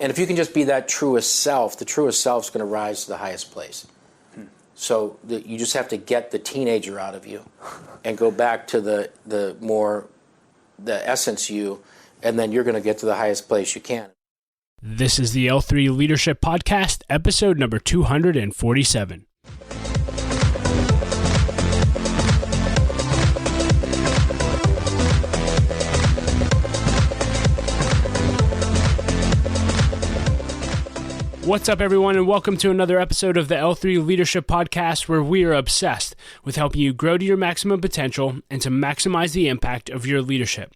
And if you can just be that truest self, the truest self's going to rise to the highest place. So you just have to get the teenager out of you and go back to the essence you, and then you're going to get to the highest place you can. This is the L3 Leadership Podcast, episode number 247. What's up, everyone, and welcome to another episode of the L3 Leadership Podcast, where we are obsessed with helping you grow to your maximum potential and to maximize the impact of your leadership.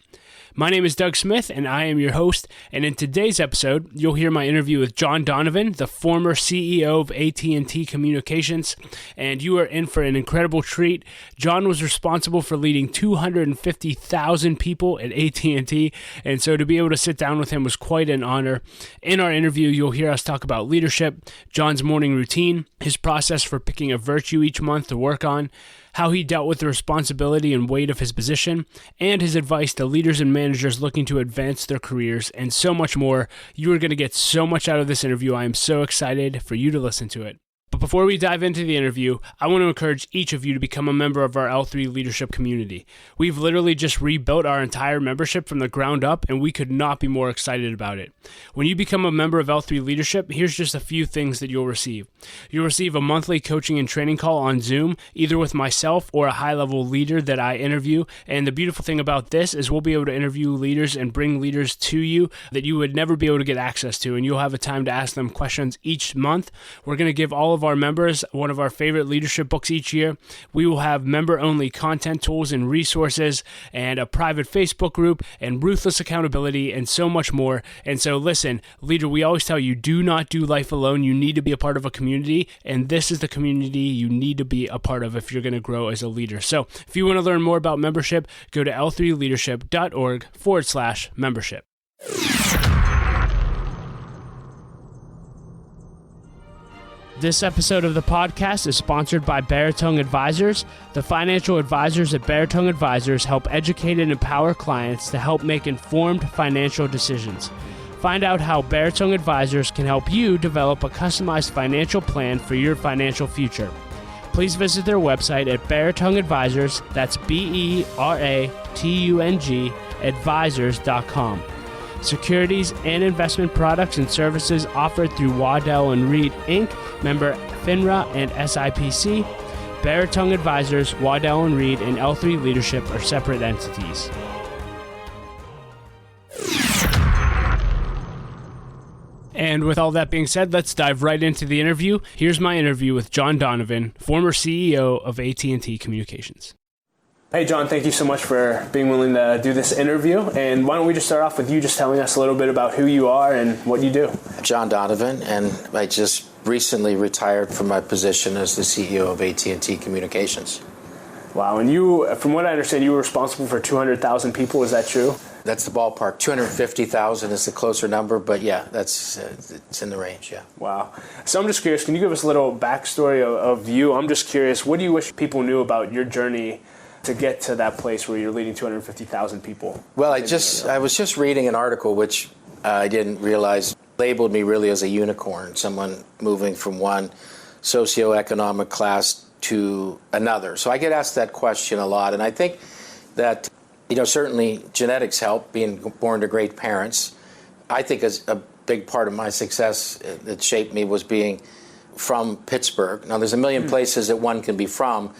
My name is Doug Smith, and I am your host, and in today's episode, you'll hear my interview with John Donovan, the former CEO of AT&T Communications, and you are in for an incredible treat. John was responsible for leading 250,000 people at AT&T, and so to be able to sit down with him was quite an honor. In our interview, you'll hear us talk about leadership, John's morning routine, his process for picking a virtue each month to work on, how he dealt with the responsibility and weight of his position, and his advice to leaders and managers looking to advance their careers, and so much more. You are going to get so much out of this interview. I am so excited for you to listen to it. But before we dive into the interview, I want to encourage each of you to become a member of our L3 Leadership community. We've literally just rebuilt our entire membership from the ground up, and we could not be more excited about it. When you become a member of L3 Leadership, here's just a few things that you'll receive. You'll receive a monthly coaching and training call on Zoom, either with myself or a high-level leader that I interview. And the beautiful thing about this is we'll be able to interview leaders and bring leaders to you that you would never be able to get access to, and you'll have a time to ask them questions each month. We're going to give all of our members one of our favorite leadership books each year. We will have member-only content tools and resources and a private Facebook group and ruthless accountability and so much more. And so listen, leader, we always tell you, do not do life alone. You need to be a part of a community, and this is the community you need to be a part of if you're going to grow as a leader. So if you want to learn more about membership, go to l3leadership.org/membership. This episode of the podcast is sponsored by Baritone Advisors. The financial advisors at Baritone Advisors help educate and empower clients to help make informed financial decisions. Find out how Baritone Advisors can help you develop a customized financial plan for your financial future. Please visit their website at Baritone Advisors, that's BERATUNG, advisors.com. Securities and investment products and services offered through Waddell & Reed, Inc., member FINRA and SIPC. Baritone Advisors, Waddell & Reed, and L3 Leadership are separate entities. And with all that being said, let's dive right into the interview. Here's my interview with John Donovan, former CEO of AT&T Communications. Hey, John, thank you so much for being willing to do this interview. And why don't we just start off with you just telling us a little bit about who you are and what you do. John Donovan, and I just recently retired from my position as the CEO of AT&T Communications. Wow, and you, from what I understand, you were responsible for 200,000 people. Is that true? That's the ballpark. 250,000 is the closer number, but yeah, it's in the range, yeah. Wow. So I'm just curious, can you give us a little backstory of you? I'm just curious, what do you wish people knew about your journey to get to that place where you're leading 250,000 people? Well, I was just reading an article which I didn't realize labeled me really as a unicorn, someone moving from one socioeconomic class to another. So I get asked that question a lot, and I think that, certainly genetics help, being born to great parents. I think a big part of my success that shaped me was being from Pittsburgh. Now, there's a million places that one can be from,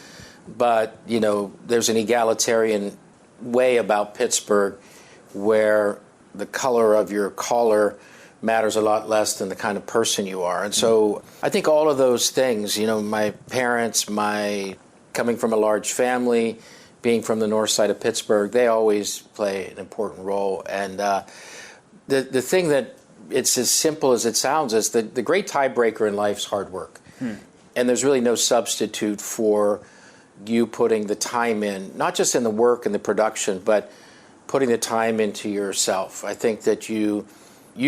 but, there's an egalitarian way about Pittsburgh where the color of your collar matters a lot less than the kind of person you are. And so I think all of those things, my parents, my coming from a large family, being from the north side of Pittsburgh, they always play an important role. And the thing that it's as simple as it sounds is the great tiebreaker in life is hard work. And there's really no substitute for you putting the time in, not just in the work and the production, but putting the time into yourself. I think that you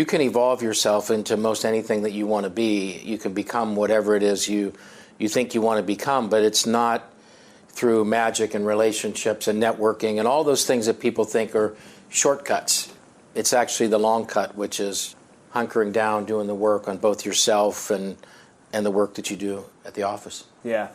can evolve yourself into most anything that you want to be. You can become whatever it is you think you want to become, but it's not through magic and relationships and networking and all those things that people think are shortcuts. It's actually the long cut, which is hunkering down, doing the work on both yourself and the work that you do at the office. Yeah.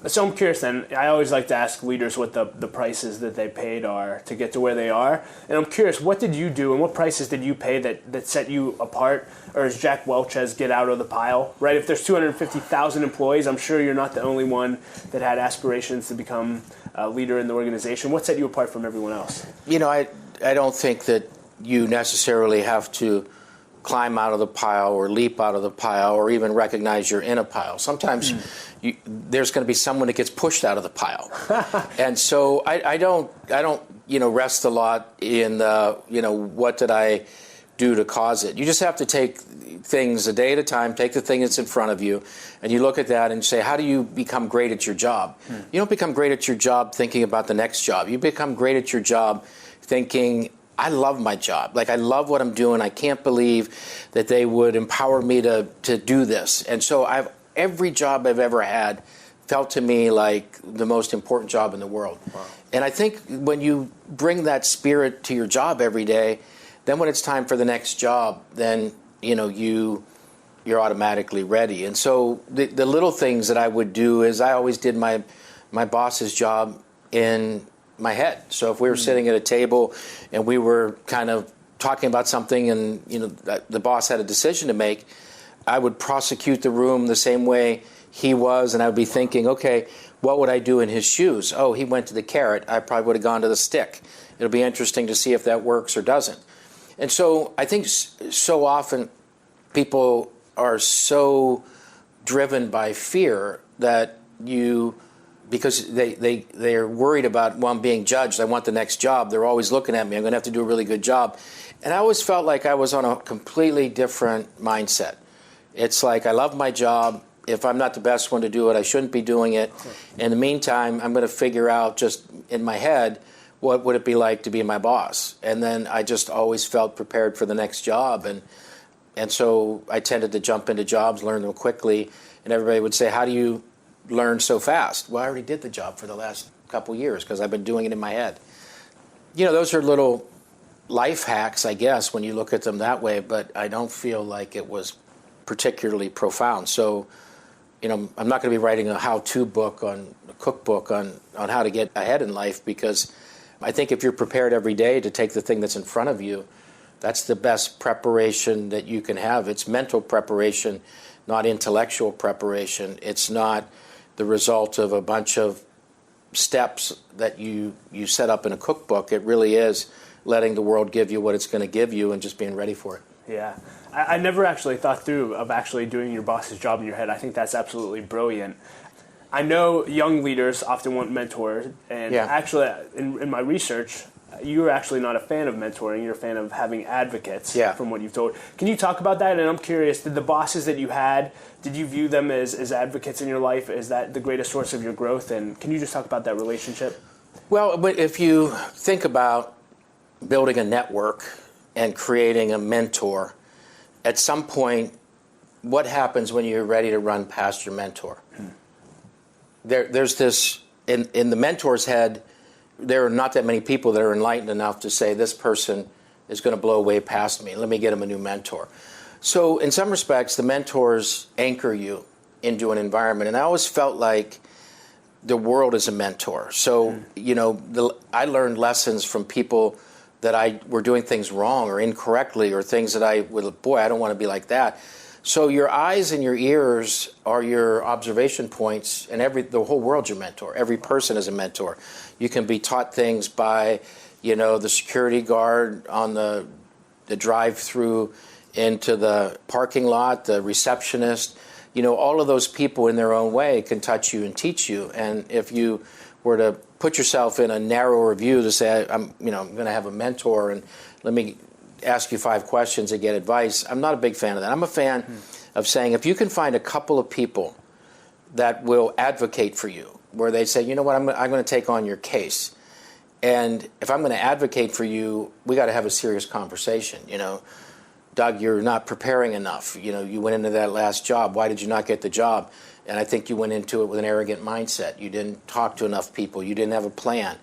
So I'm curious then, I always like to ask leaders what the prices that they paid are to get to where they are. And I'm curious, what did you do and what prices did you pay that set you apart? Or as Jack Welch says, get out of the pile, right? If there's 250,000 employees, I'm sure you're not the only one that had aspirations to become a leader in the organization. What set you apart from everyone else? I don't think that you necessarily have to climb out of the pile or leap out of the pile or even recognize you're in a pile. Sometimes there's going to be someone that gets pushed out of the pile. And so I don't rest a lot in what did I do to cause it. You just have to take things a day at a time, take the thing that's in front of you, and you look at that and say, how do you become great at your job? You don't become great at your job thinking about the next job. You become great at your job thinking, I love my job. Like, I love what I'm doing. I can't believe that they would empower me to do this. And so every job I've ever had felt to me like the most important job in the world. Wow. And I think when you bring that spirit to your job every day, then when it's time for the next job, then you're automatically ready. And so the little things that I would do is I always did my boss's job in my head. So if we were sitting at a table and we were kind of talking about something and the boss had a decision to make, I would prosecute the room the same way he was, and I would be thinking, okay, what would I do in his shoes? Oh, he went to the carrot. I probably would have gone to the stick. It'll be interesting to see if that works or doesn't. And so I think so often people are so driven by fear that because they are worried about, well, I'm being judged, I want the next job, they're always looking at me, I'm going to have to do a really good job. And I always felt like I was on a completely different mindset. It's like, I love my job. If I'm not the best one to do it, I shouldn't be doing it. In the meantime, I'm going to figure out just in my head, what would it be like to be my boss? And then I just always felt prepared for the next job. And so I tended to jump into jobs, learn them quickly. And everybody would say, how do you learn so fast? Well, I already did the job for the last couple years because I've been doing it in my head. Those are little life hacks, I guess, when you look at them that way, but I don't feel like it was particularly profound. So, I'm not going to be writing a how-to book a cookbook on how to get ahead in life, because I think if you're prepared every day to take the thing that's in front of you, that's the best preparation that you can have. It's mental preparation, not intellectual preparation. It's not the result of a bunch of steps that you set up in a cookbook. It really is letting the world give you what it's going to give you and just being ready for it. Yeah. I never actually thought through of actually doing your boss's job in your head. I think that's absolutely brilliant. I know young leaders often want mentors, and actually in my research, you're actually not a fan of mentoring. You're a fan of having advocates, from what you've told. Can you talk about that? And I'm curious, did the bosses that you had, did you view them as advocates in your life? Is that the greatest source of your growth? And can you just talk about that relationship? Well, but if you think about building a network and creating a mentor, at some point, what happens when you're ready to run past your mentor? There's this, in the mentor's head, there are not that many people that are enlightened enough to say, this person is going to blow way past me. Let me get him a new mentor. So in some respects, the mentors anchor you into an environment. And I always felt like the world is a mentor. So, I learned lessons from people that were doing things wrong or incorrectly, or things that I don't want to be like that. So your eyes and your ears are your observation points, and the whole world's your mentor. Every person is a mentor. You can be taught things by, the security guard on the drive-through into the parking lot, the receptionist. All of those people in their own way can touch you and teach you. And if you were to put yourself in a narrower view to say, I'm going to have a mentor and let me ask you 5 questions and get advice, I'm not a big fan of that. I'm a fan of saying, if you can find a couple of people that will advocate for you, where they say, you know what, I'm going to take on your case. And if I'm going to advocate for you, we got to have a serious conversation. Doug, you're not preparing enough. You went into that last job. Why did you not get the job? And I think you went into it with an arrogant mindset. You didn't talk to enough people. You didn't have a plan.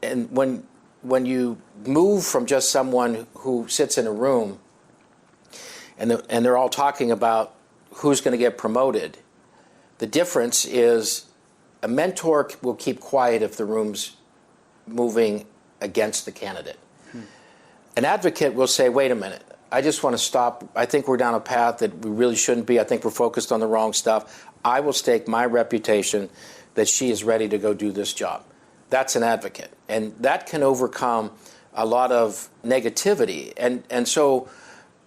And when you move from just someone who sits in a room and they're all talking about who's going to get promoted. The difference is a mentor will keep quiet if the room's moving against the candidate. An advocate will say, wait a minute, I just want to stop. I think we're down a path that we really shouldn't be. I think we're focused on the wrong stuff. I will stake my reputation that she is ready to go do this job. That's an advocate. And that can overcome a lot of negativity. And so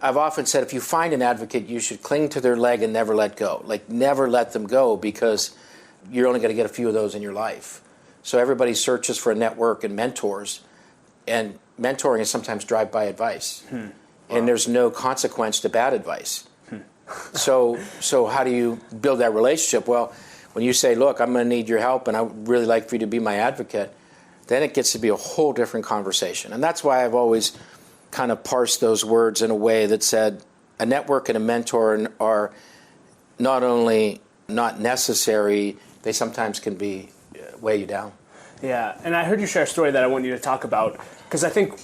I've often said, if you find an advocate, you should cling to their leg and never let go. Like, never let them go, because you're only going to get a few of those in your life. So everybody searches for a network and mentors. And mentoring is sometimes drive-by advice. Wow. And there's no consequence to bad advice. So how do you build that relationship? Well, when you say, look, I'm going to need your help and I would really like for you to be my advocate, then it gets to be a whole different conversation. And that's why I've always kind of parsed those words in a way that said a network and a mentor are not only not necessary, they sometimes can be weigh you down. Yeah, and I heard you share a story that I want you to talk about, because I think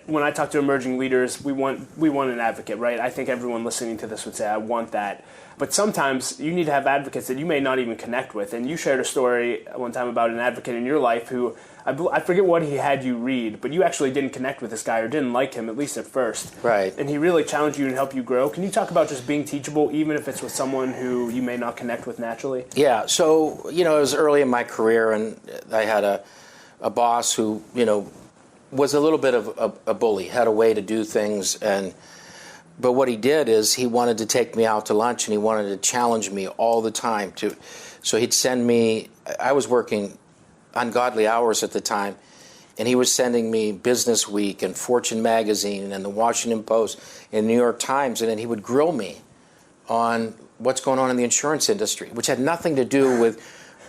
when I talk to emerging leaders, we want an advocate, right? I think everyone listening to this would say, I want that. But sometimes you need to have advocates that you may not even connect with. And you shared a story one time about an advocate in your life who, I forget what he had you read, but you actually didn't connect with this guy or didn't like him, at least at first. Right. And he really challenged you and helped you grow. Can you talk about just being teachable, even if it's with someone who you may not connect with naturally? Yeah, so, it was early in my career, and I had a boss who, was a little bit of a bully, had a way to do things. But what he did is he wanted to take me out to lunch, and he wanted to challenge me all the time. So he'd send me, I was working ungodly hours at the time, and he was sending me Business Week and Fortune Magazine and the Washington Post and New York Times, and then he would grill me on what's going on in the insurance industry, which had nothing to do with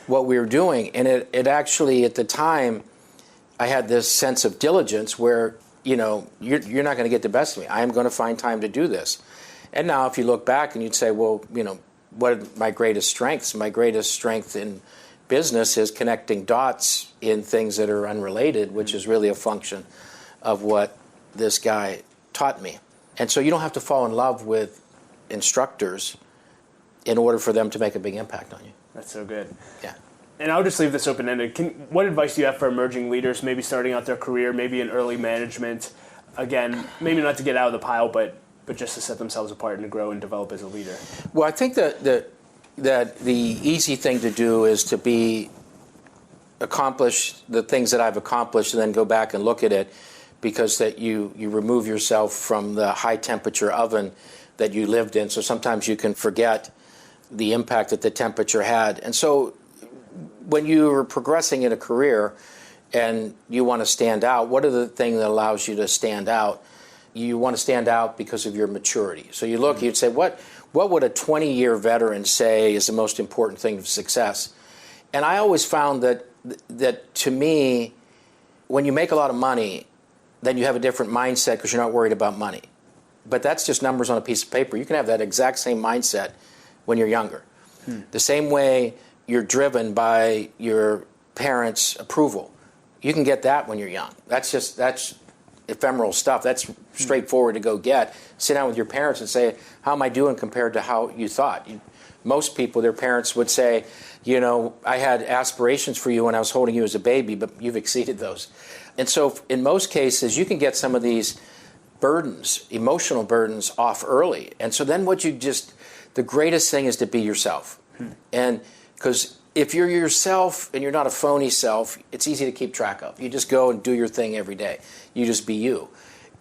what we were doing. And it actually, at the time, I had this sense of diligence where, you're not going to get the best of me. I am going to find time to do this. And now if you look back and you'd say, well, what are my greatest strengths? My greatest strength in business is connecting dots in things that are unrelated, which is really a function of what this guy taught me. And so you don't have to fall in love with instructors in order for them to make a big impact on you. That's so good. Yeah. And I'll just leave this open-ended. What advice do you have for emerging leaders, maybe starting out their career, maybe in early management? Again, maybe not to get out of the pile, but just to set themselves apart and to grow and develop as a leader. Well, I think that the easy thing to do is to accomplish the things that I've accomplished and then go back and look at it, because that you remove yourself from the high-temperature oven that you lived in. So sometimes you can forget the impact that the temperature had. And so when you are progressing in a career and you want to stand out, what are the things that allows you to stand out? You want to stand out because of your maturity. So you look, you'd say, what would a 20-year veteran say is the most important thing of success? And I always found that to me, when you make a lot of money, then you have a different mindset because you're not worried about money. But that's just numbers on a piece of paper. You can have that exact same mindset when you're younger. The same way you're driven by your parents' approval. You can get that when you're young. That's ephemeral stuff. That's straightforward to go get. Sit down with your parents and say, how am I doing compared to how you thought? Most people, their parents would say, I had aspirations for you when I was holding you as a baby, but you've exceeded those. And so in most cases, you can get some of these burdens, emotional burdens, off early. And so then the greatest thing is to be yourself. And because if you're yourself and you're not a phony self, it's easy to keep track of. You just go and do your thing every day. You just be you.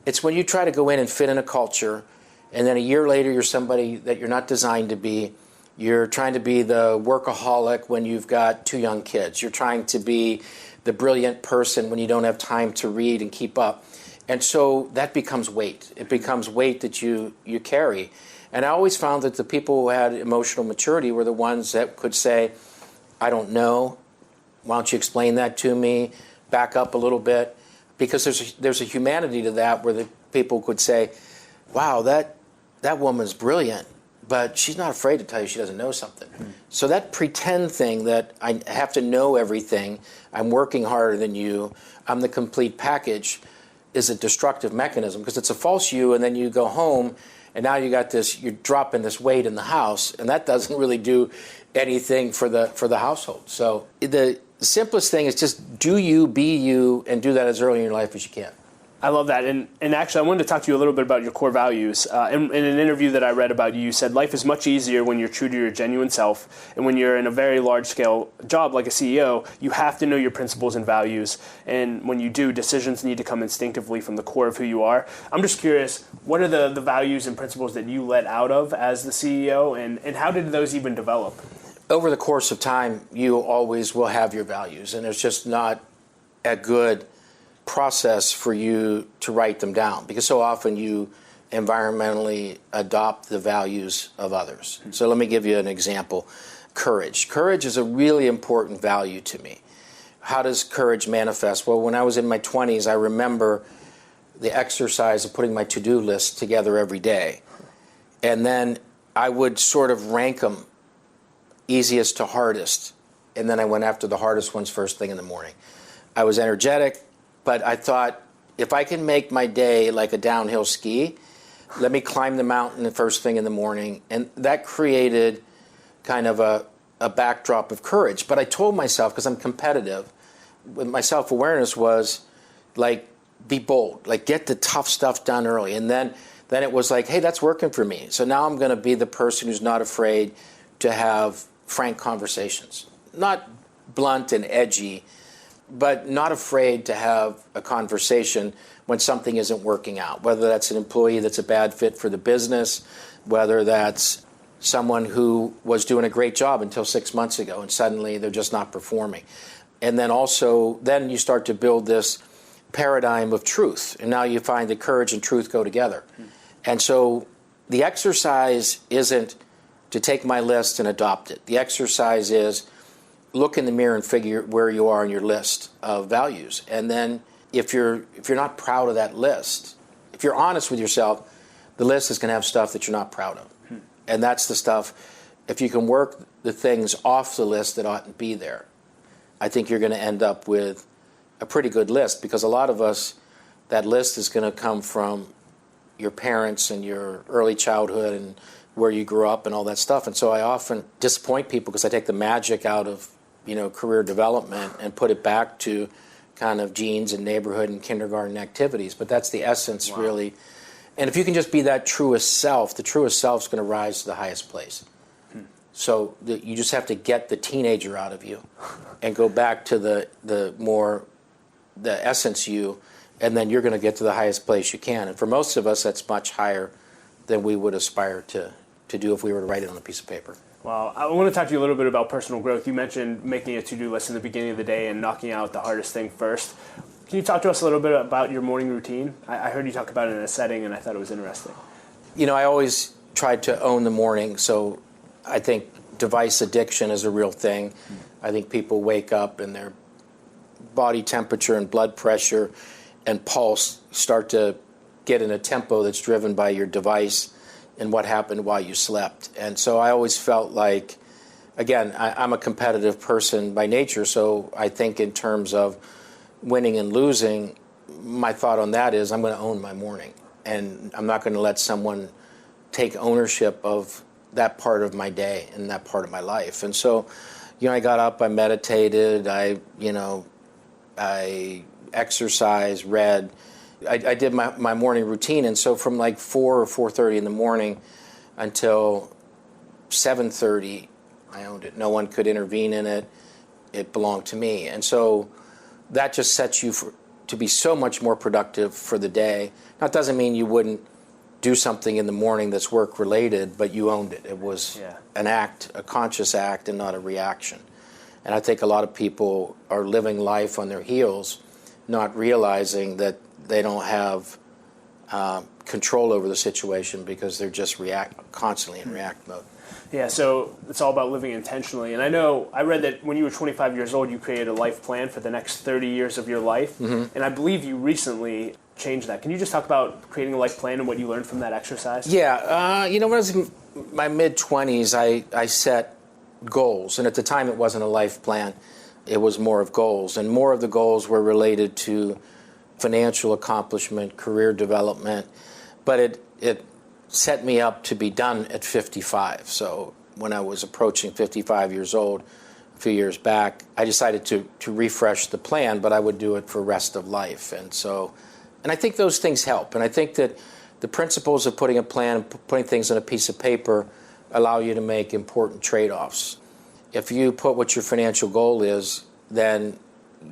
It's when you try to go in and fit in a culture, and then a year later you're somebody that you're not designed to be. You're trying to be the workaholic when you've got 2 young kids. You're trying to be the brilliant person when you don't have time to read and keep up. And so that becomes weight. It becomes weight that you carry. And I always found that the people who had emotional maturity were the ones that could say, I don't know. Why don't you explain that to me? Back up a little bit. Because there's a humanity to that where the people could say, wow, that woman's brilliant, but she's not afraid to tell you she doesn't know something. So that pretend thing that I have to know everything, I'm working harder than you, I'm the complete package, is a destructive mechanism, because it's a false you, and then you go home And now you're dropping this weight in the house, and that doesn't really do anything for the household. So the simplest thing is just do you, be you, and do that as early in your life as you can. I love that. And actually, I wanted to talk to you a little bit about your core values. In an interview that I read about you, you said life is much easier when you're true to your genuine self. And when you're in a very large-scale job like a CEO, you have to know your principles and values. And when you do, decisions need to come instinctively from the core of who you are. I'm just curious, what are the values and principles that you let out of as the CEO, and how did those even develop? Over the course of time, you always will have your values, and it's just not a good process for you to write them down, because so often you environmentally adopt the values of others. So let me give you an example. Courage. Courage is a really important value to me. How does courage manifest? Well, when I was in my 20s, I remember the exercise of putting my to-do list together every day. And then I would sort of rank them easiest to hardest. And then I went after the hardest ones first thing in the morning. I was energetic, but I thought, if I can make my day like a downhill ski, let me climb the mountain the first thing in the morning. And that created kind of a backdrop of courage. But I told myself, because I'm competitive, my self-awareness was like, be bold, like get the tough stuff done early. And then it was like, hey, that's working for me. So now I'm going to be the person who's not afraid to have frank conversations. Not blunt and edgy, but not afraid to have a conversation when something isn't working out, whether that's an employee that's a bad fit for the business, whether that's someone who was doing a great job until 6 months ago and suddenly they're just not performing. And then also, then you start to build this paradigm of truth, and now you find that courage and truth go together. And so the exercise isn't to take my list and adopt it. The exercise is look in the mirror and figure where you are on your list of values. And then if you're not proud of that list, if you're honest with yourself, the list is going to have stuff that you're not proud of. And that's the stuff, if you can work the things off the list that oughtn't be there, I think you're going to end up with a pretty good list, because a lot of us, that list is going to come from your parents and your early childhood and where you grew up and all that stuff. And so I often disappoint people because I take the magic out of career development and put it back to kind of genes and neighborhood and kindergarten activities. But that's the essence, really. And if you can just be that truest self, the truest self's going to rise to the highest place. So you just have to get the teenager out of you and go back to the essence you, and then you're going to get to the highest place you can. And for most of us, that's much higher than we would aspire to do if we were to write it on a piece of paper. Well, I want to talk to you a little bit about personal growth. You mentioned making a to-do list in the beginning of the day and knocking out the hardest thing first. Can you talk to us a little bit about your morning routine? I heard you talk about it in a setting, and I thought it was interesting. I always tried to own the morning, so I think device addiction is a real thing. I think people wake up and their body temperature and blood pressure and pulse start to get in a tempo that's driven by your device and what happened while you slept. And so I always felt like, again, I'm a competitive person by nature, so I think in terms of winning and losing, my thought on that is I'm going to own my morning, and I'm not going to let someone take ownership of that part of my day and that part of my life. And so, I got up, I meditated, I exercised, read. I did my morning routine, and so from like 4 or 4:30 in the morning until 7:30, I owned it. No one could intervene in it. It belonged to me. And so that just sets you to be so much more productive for the day. Now, it doesn't mean you wouldn't do something in the morning that's work-related, but you owned it. It was an act, a conscious act, and not a reaction. And I think a lot of people are living life on their heels, not realizing that they don't have control over the situation because they're just constantly in react mode. Yeah, so it's all about living intentionally. And I read that when you were 25 years old, you created a life plan for the next 30 years of your life. Mm-hmm. And I believe you recently changed that. Can you just talk about creating a life plan and what you learned from that exercise? Yeah, when I was in my mid-20s, I set goals. And at the time, it wasn't a life plan. It was more of goals. And more of the goals were related to financial accomplishment, career development. But it set me up to be done at 55. So when I was approaching 55 years old, a few years back, I decided to refresh the plan, but I would do it for rest of life. And I think those things help. And I think that the principles of putting a plan, putting things on a piece of paper, allow you to make important trade-offs. If you put what your financial goal is, then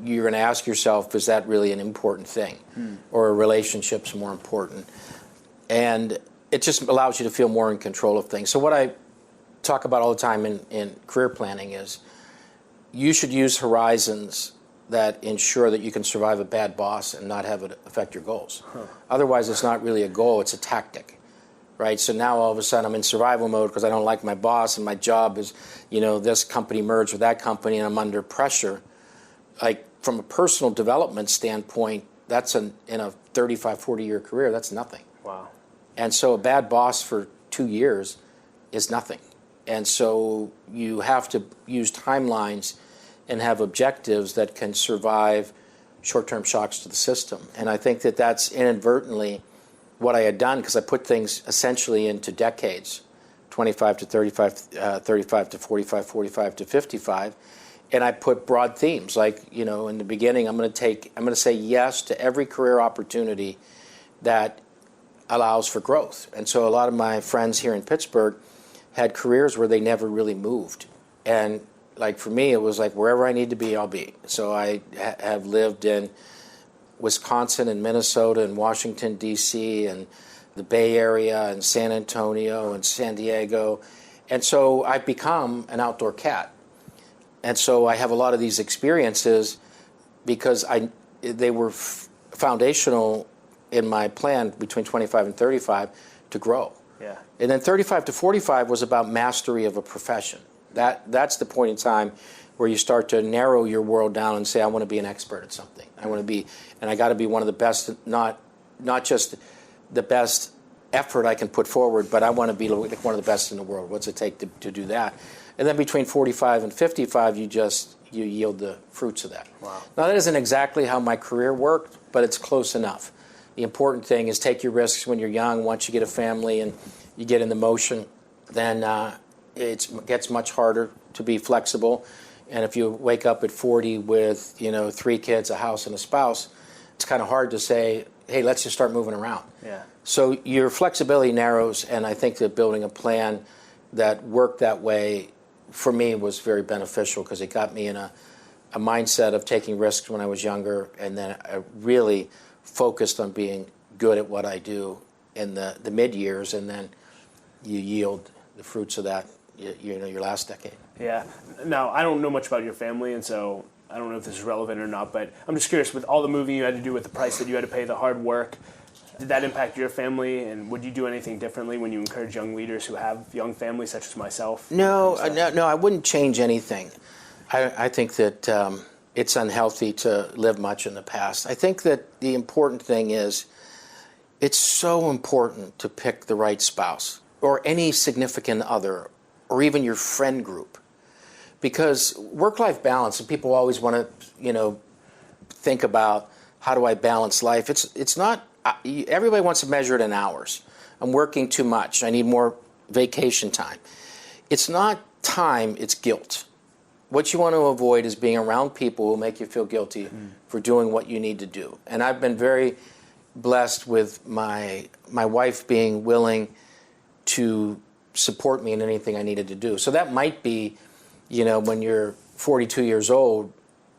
you're going to ask yourself, is that really an important thing? Or a relationship's more important? And it just allows you to feel more in control of things. So what I talk about all the time in career planning is you should use horizons that ensure that you can survive a bad boss and not have it affect your goals. Otherwise, it's not really a goal, it's a tactic. Right? So now all of a sudden I'm in survival mode because I don't like my boss and my job is, this company merged with that company and I'm under pressure. Like from a personal development standpoint, that's in a 35, 40-year career, that's nothing. Wow. And so a bad boss for 2 years is nothing. And so you have to use timelines and have objectives that can survive short-term shocks to the system. And I think that that's inadvertently what I had done because I put things essentially into decades, 25 to 35, 35 to 45, 45 to 55. And I put broad themes like, in the beginning, I'm going to say yes to every career opportunity that allows for growth. And so a lot of my friends here in Pittsburgh had careers where they never really moved. And like for me, it was like wherever I need to be, I'll be. So I have lived in Wisconsin and Minnesota and Washington, D.C. and the Bay Area and San Antonio and San Diego. And so I've become an outdoor cat. And so I have a lot of these experiences because they were foundational in my plan between 25 and 35 to grow. Yeah. And then 35 to 45 was about mastery of a profession. That's the point in time where you start to narrow your world down and say, I want to be an expert at something. I want to be, and I got to be one of the best, not just the best effort I can put forward, but I want to be like one of the best in the world. What's it take to do that? And then between 45 and 55, you yield the fruits of that. Wow. Now, that isn't exactly how my career worked, but it's close enough. The important thing is take your risks when you're young. Once you get a family and you get in the motion, then it gets much harder to be flexible. And if you wake up at 40 with 3 kids, a house, and a spouse, it's kind of hard to say, hey, let's just start moving around. Yeah. So your flexibility narrows, and I think that building a plan that worked that way for me was very beneficial because it got me in a mindset of taking risks when I was younger, and then I really focused on being good at what I do in the mid years, and then you yield the fruits of that your last decade. Yeah. Now, I don't know much about your family, and so I don't know if this is relevant or not, but I'm just curious, with all the moving you had to do, with the price that you had to pay, the hard work, did that impact your family, and would you do anything differently when you encourage young leaders who have young families, such as myself? No, I wouldn't change anything. I think that it's unhealthy to live much in the past. I think that the important thing is it's so important to pick the right spouse or any significant other or even your friend group, because work-life balance, and people always want to, think about how do I balance life. It's not. Everybody wants to measure it in hours. I'm working too much. I need more vacation time. It's not time, it's guilt. What you want to avoid is being around people who make you feel guilty for doing what you need to do. And I've been very blessed with my wife being willing to support me in anything I needed to do. So that might be, when you're 42 years old,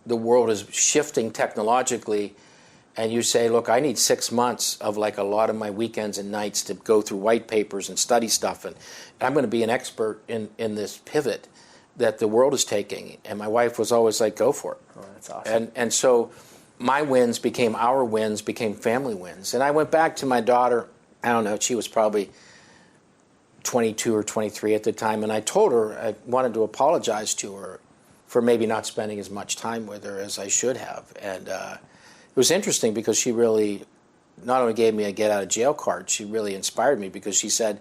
the world is shifting technologically, and you say, look, I need 6 months of like a lot of my weekends and nights to go through white papers and study stuff, and I'm going to be an expert in this pivot that the world is taking. And my wife was always like, go for it. Oh, that's awesome. And so my wins became our wins, became family wins. And I went back to my daughter, I don't know, she was probably 22 or 23 at the time, and I told her I wanted to apologize to her for maybe not spending as much time with her as I should have. And it was interesting because she really not only gave me a get-out-of-jail card, she really inspired me because she said,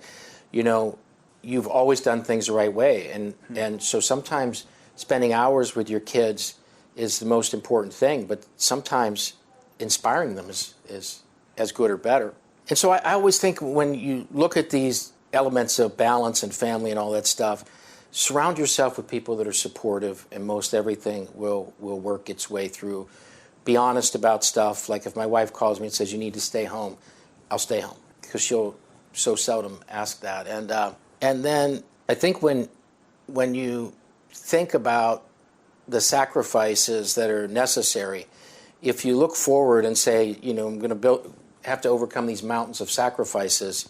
you've always done things the right way. And so sometimes spending hours with your kids is the most important thing, but sometimes inspiring them is as good or better. And so I always think when you look at these elements of balance and family and all that stuff, surround yourself with people that are supportive, and most everything will work its way through. Be honest about stuff. Like if my wife calls me and says, you need to stay home, I'll stay home, because she'll so seldom ask that. And then I think when you think about the sacrifices that are necessary, if you look forward and say, I'm going to have to overcome these mountains of sacrifices,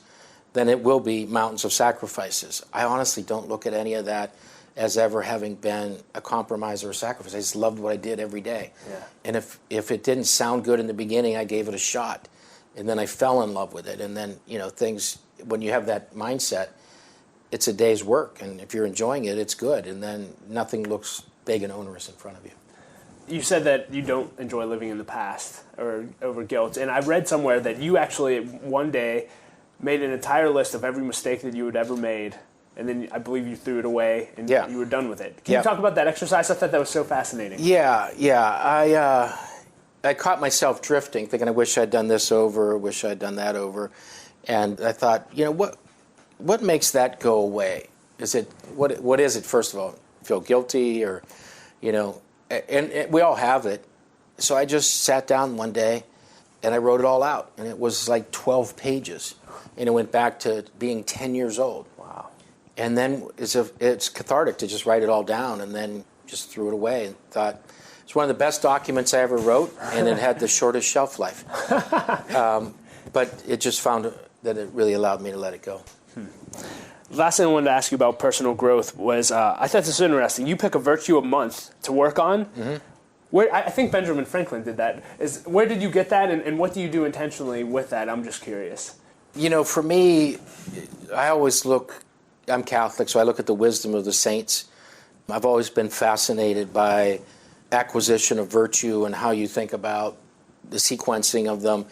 then it will be mountains of sacrifices. I honestly don't look at any of that as ever having been a compromise or a sacrifice. I just loved what I did every day. Yeah. And if it didn't sound good in the beginning, I gave it a shot. And then I fell in love with it. And then, things, when you have that mindset, it's a day's work. And if you're enjoying it, it's good. And then nothing looks big and onerous in front of you. You said that you don't enjoy living in the past or over guilt. And I read somewhere that you actually one day made an entire list of every mistake that you had ever made, and then I believe you threw it away and you were done with it. Can you talk about that exercise? I thought that was so fascinating. Yeah. I caught myself drifting, thinking I wish I'd done this over, wish I'd done that over. And I thought, what makes that go away? Is it, what is it, first of all? Feel guilty or, and we all have it. So I just sat down one day and I wrote it all out. And it was like 12 pages. And it went back to being 10 years old. Wow. And then it's cathartic to just write it all down, and then just threw it away and thought, it's one of the best documents I ever wrote, and it had the shortest shelf life. But it just found that it really allowed me to let it go. Last thing I wanted to ask you about personal growth was, I thought this was interesting. You pick a virtue a month to work on. Mm-hmm. I think Benjamin Franklin did that. Where did you get that, and what do you do intentionally with that? I'm just curious. For me, I'm Catholic, so I look at the wisdom of the saints. I've always been fascinated by acquisition of virtue and how you think about the sequencing of them.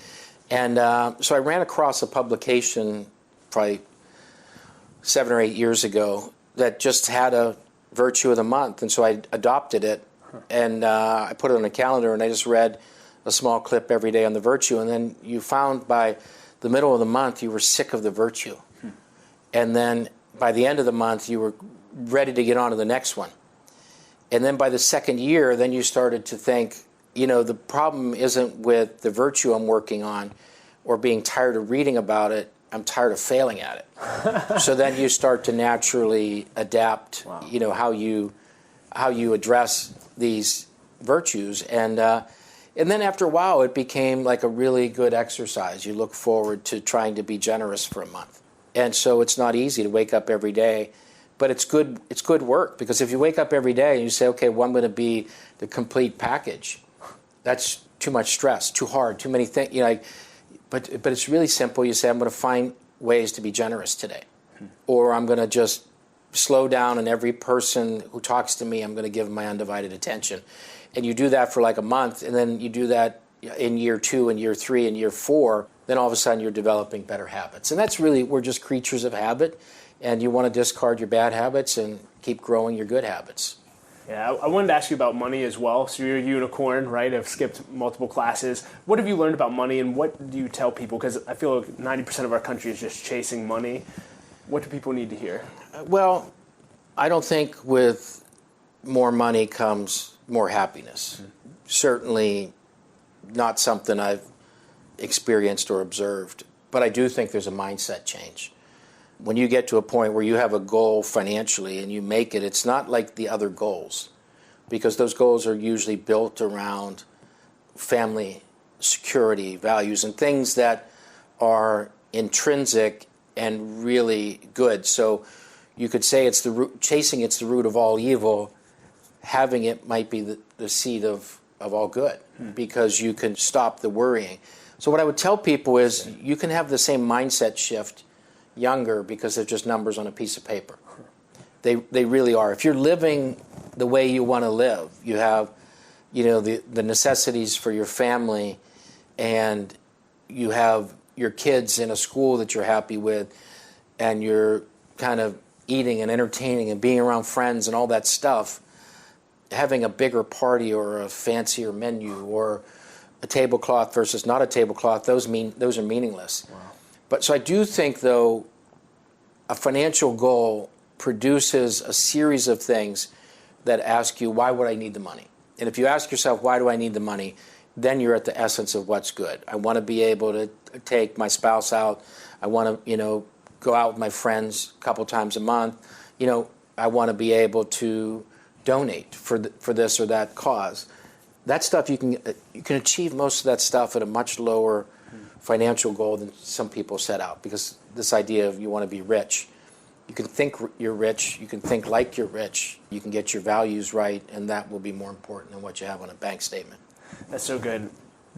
And so I ran across a publication probably 7 or 8 years ago that just had a virtue of the month. And so I adopted it, and I put it on a calendar, and I just read a small clip every day on the virtue. And then you found by the middle of the month, you were sick of the virtue. And then by the end of the month, you were ready to get on to the next one. And then by the second year, then you started to think, the problem isn't with the virtue I'm working on or being tired of reading about it. I'm tired of failing at it. So then you start to naturally adapt, Wow. how you address these virtues. And then after a while, it became like a really good exercise. You look forward to trying to be generous for a month. And so it's not easy to wake up every day, but it's good work, because if you wake up every day and you say, okay, well, I'm going to be the complete package, that's too much stress, too hard, too many things. But it's really simple. You say, I'm going to find ways to be generous today, or I'm going to just slow down, and every person who talks to me, I'm going to give my undivided attention. And you do that for like a month, and then you do that in year 2 and year 3 and year 4, then all of a sudden you're developing better habits. And that's really, we're just creatures of habit, and you want to discard your bad habits and keep growing your good habits. Yeah, I wanted to ask you about money as well. So you're a unicorn, right? I've skipped multiple classes. What have you learned about money, and what do you tell people? Because I feel like 90% of our country is just chasing money. What do people need to hear? Well, I don't think with more money comes more happiness. Mm-hmm. Certainly not something I've experienced or observed, but I do think there's a mindset change. When you get to a point where you have a goal financially and you make it, it's not like the other goals, because those goals are usually built around family, security, values, and things that are intrinsic and really good. So you could say it's the root, chasing it's the root of all evil. Having it might be the seed of all good, because you can stop the worrying. So what I would tell people is you can have the same mindset shift younger, because they're just numbers on a piece of paper. They really are. If you're living the way you want to live, you have the necessities for your family, and you have your kids in a school that you're happy with, and you're kind of eating and entertaining and being around friends and all that stuff, having a bigger party or a fancier menu or a tablecloth versus not a tablecloth, those are meaningless. Wow. But so I do think, though, a financial goal produces a series of things that ask you, why would I need the money? And if you ask yourself, why do I need the money? Then you're at the essence of what's good. I want to be able to take my spouse out. I want to, go out with my friends a couple times a month. I want to be able to donate for this or that cause. That stuff you can achieve most of that stuff at a much lower financial goal than some people set out, because this idea of you want to be rich. You can think you're rich, you can think like you're rich, you can get your values right, and that will be more important than what you have on a bank statement. That's so good.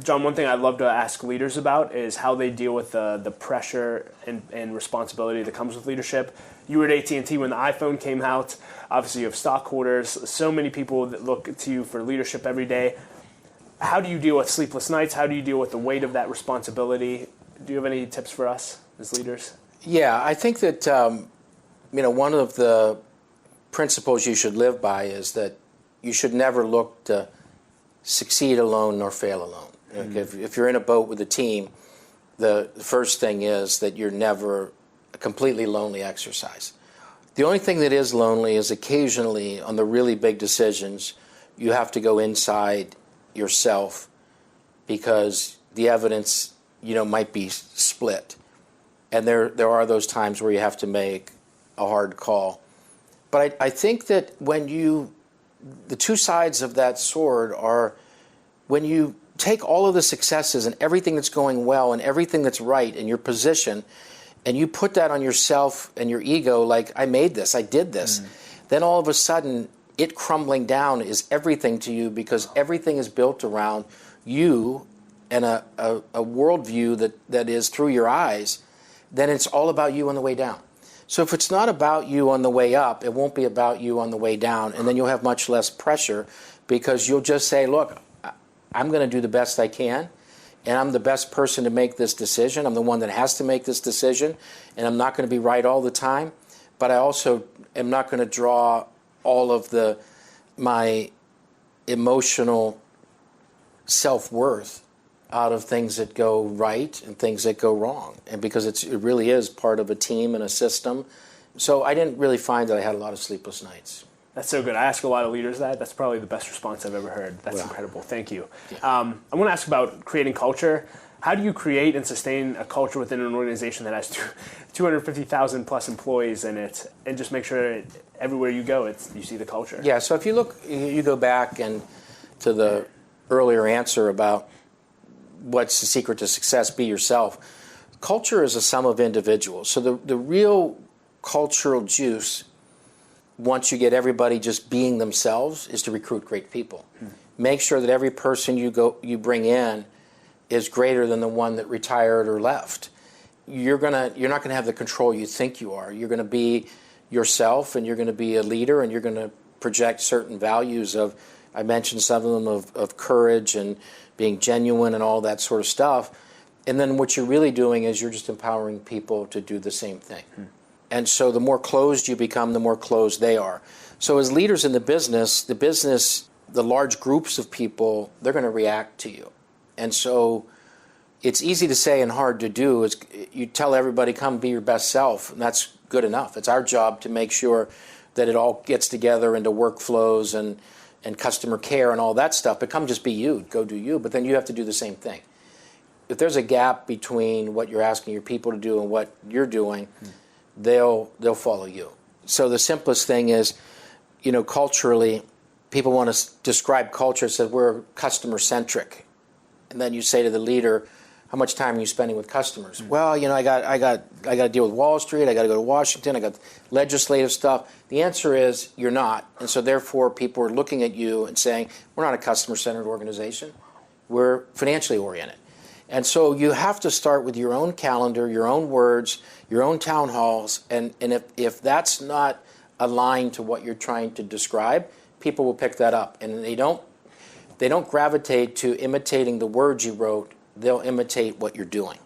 John, one thing I'd love to ask leaders about is how they deal with the pressure and responsibility that comes with leadership. You were at AT&T when the iPhone came out. Obviously, you have stockholders, so many people that look to you for leadership every day. How do you deal with sleepless nights? How do you deal with the weight of that responsibility? Do you have any tips for us as leaders? Yeah, I think that one of the principles you should live by is that you should never look to succeed alone nor fail alone. Mm-hmm. If you're in a boat with a team, the first thing is that you're never a completely lonely exercise. The only thing that is lonely is occasionally on the really big decisions, you have to go inside yourself because the evidence, might be split. And there are those times where you have to make a hard call. But I think that the two sides of that sword are when you take all of the successes and everything that's going well and everything that's right in your position, and you put that on yourself and your ego, like, I made this, I did this, then all of a sudden it crumbling down is everything to you, because everything is built around you and a worldview that is through your eyes. Then it's all about you on the way down. So if it's not about you on the way up, it won't be about you on the way down, and then you'll have much less pressure, because you'll just say, look, I'm going to do the best I can, and I'm the best person to make this decision. I'm the one that has to make this decision, and I'm not going to be right all the time, but I also am not going to draw all of my emotional self-worth out of things that go right and things that go wrong, and because it really is part of a team and a system. So I didn't really find that I had a lot of sleepless nights. That's so good. I ask a lot of leaders that. That's probably the best response I've ever heard. That's incredible. Thank you. Yeah. I want to ask about creating culture. How do you create and sustain a culture within an organization that has 250,000 plus employees in it, and just make sure everywhere you go, you see the culture? Yeah, so if you go back and to the earlier answer about what's the secret to success, be yourself. Culture is a sum of individuals. So the real cultural juice, once you get everybody just being themselves, is to recruit great people. Make sure that every person you bring in is greater than the one that retired or left. You're not going to have the control you think you are. You're going to be yourself, and you're going to be a leader, and you're going to project certain values of, I mentioned some of them, of courage and being genuine and all that sort of stuff. And then what you're really doing is you're just empowering people to do the same thing. And so the more closed you become, the more closed they are. So as leaders in the business, the large groups of people, they're going to react to you. And so it's easy to say and hard to do. Is you tell everybody, come be your best self, and that's good enough. It's our job to make sure that it all gets together into workflows and customer care and all that stuff. But come just be you, go do you. But then you have to do the same thing. If there's a gap between what you're asking your people to do and what you're doing, they'll follow you. So the simplest thing is, culturally, people want to describe culture as we're customer centric, and then you say to the leader, how much time are you spending with customers? Well, I got to deal with Wall Street. I got to go to Washington. I got legislative stuff. The answer is you're not, and so therefore people are looking at you and saying, we're not a customer-centered organization. We're financially oriented. And so you have to start with your own calendar, your own words, your own town halls, and if that's not aligned to what you're trying to describe, people will pick that up, and they don't gravitate to imitating the words you wrote. They'll imitate what you're doing.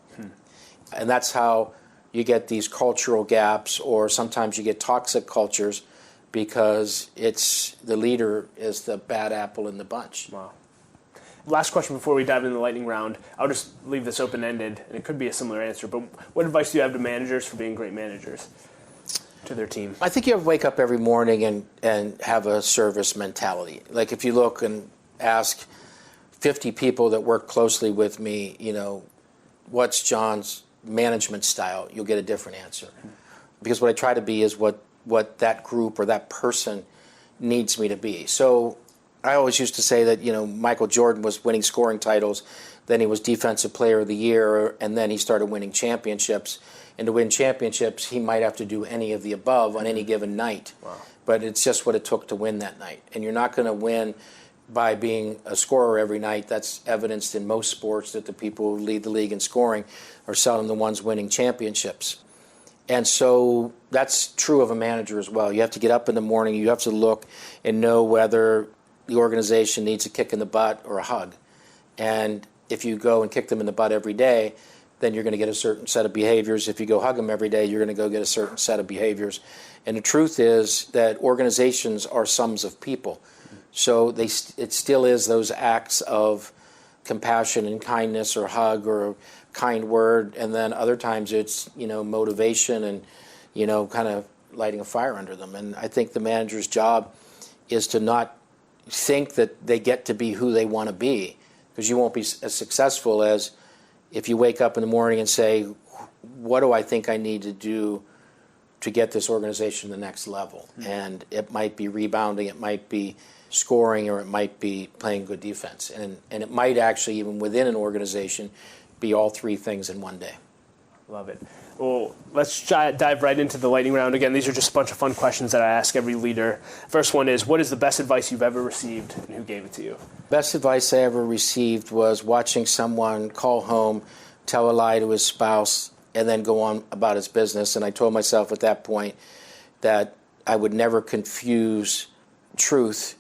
And that's how you get these cultural gaps, or sometimes you get toxic cultures, because the leader is the bad apple in the bunch. Wow. last question before we dive into the lightning round. I'll just leave this open-ended, and it could be a similar answer, but what advice do you have to managers for being great managers to their team? I think you have to wake up every morning and have a service mentality. Like if you look and ask 50 people that work closely with me, what's John's management style, you'll get a different answer. Because what I try to be is what that group or that person needs me to be. So I always used to say that, Michael Jordan was winning scoring titles, then he was Defensive Player of the Year, and then he started winning championships. And to win championships, he might have to do any of the above on any given night. Wow. But it's just what it took to win that night. And you're not going to win by being a scorer every night. That's evidenced in most sports that the people who lead the league in scoring are seldom the ones winning championships. And so that's true of a manager as well. You have to get up in the morning, you have to look and know whether the organization needs a kick in the butt or a hug. And if you go and kick them in the butt every day, then you're going to get a certain set of behaviors. If you go hug them every day, you're going to go get a certain set of behaviors. And the truth is that organizations are sums of people. So it still is those acts of compassion and kindness or hug or a kind word, and then other times it's, motivation and, kind of lighting a fire under them. And I think the manager's job is to not think that they get to be who they want to be, because you won't be as successful as if you wake up in the morning and say, what do I think I need to do to get this organization to the next level? Mm-hmm. And it might be rebounding, it might be scoring, or it might be playing good defense. And it might actually, even within an organization, be all three things in one day. Love it. Well, let's dive right into the lightning round. Again, these are just a bunch of fun questions that I ask every leader. First one is, what is the best advice you've ever received, and who gave it to you? Best advice I ever received was watching someone call home, tell a lie to his spouse, and then go on about his business. And I told myself at that point that I would never confuse truth